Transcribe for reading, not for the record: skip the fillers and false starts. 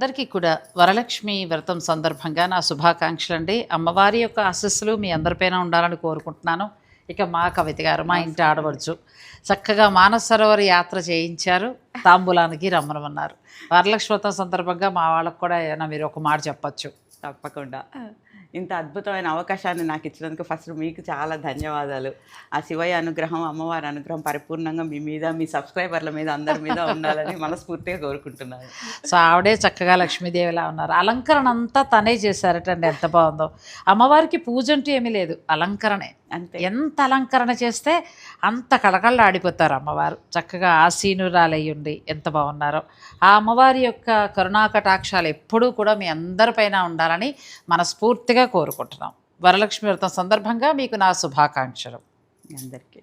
అందరికీ కూడా వరలక్ష్మి వ్రతం సందర్భంగా నా శుభాకాంక్షలు అండి. అమ్మవారి యొక్క ఆశీస్సులు మీ అందరిపైన ఉండాలని కోరుకుంటున్నాను. ఇక మా కవిత గారు మా ఇంటి ఆడపడుచు చక్కగా మానస సరోవర్ యాత్ర చేయించారు, తాంబూలానికి రమ్మనమన్నారు. వరలక్ష్మి వ్రతం సందర్భంగా మా వాళ్ళకు కూడా ఏమైనా మీరు ఒక మాట చెప్పచ్చు. తప్పకుండా. ఇంత అద్భుతమైన అవకాశాన్ని నాకు ఇచ్చినందుకు ఫస్ట్ మీకు చాలా ధన్యవాదాలు. ఆ శివయ్య అనుగ్రహం, అమ్మవారి అనుగ్రహం పరిపూర్ణంగా మీ మీద, మీ సబ్స్క్రైబర్ల మీద, అందరి మీద ఉండాలని మనస్ఫూర్తిగా కోరుకుంటున్నాను. సో ఆవిడే చక్కగా లక్ష్మీదేవిలా ఉన్నారు. అలంకరణ అంతా తనే చేశారటండి, ఎంత బాగుందో. అమ్మవారికి పూజ అంటూ ఏమీ లేదు, అలంకరణే. అంతే. ఎంత అలంకరణ చేస్తే అంత కళకళ ఆడిపోతారు అమ్మవారు. చక్కగా ఆసీనురాలయ్యుండి ఎంత బాగున్నారో. ఆ అమ్మవారి యొక్క కరుణా కటాక్షాలు ఎప్పుడూ కూడా మీ అందరిపైన ఉండాలని మనస్ఫూర్తిగా కోరుకుంటున్నాం. వరలక్ష్మి వ్రతం సందర్భంగా మీకు నా శుభాకాంక్షలు. అందరికీ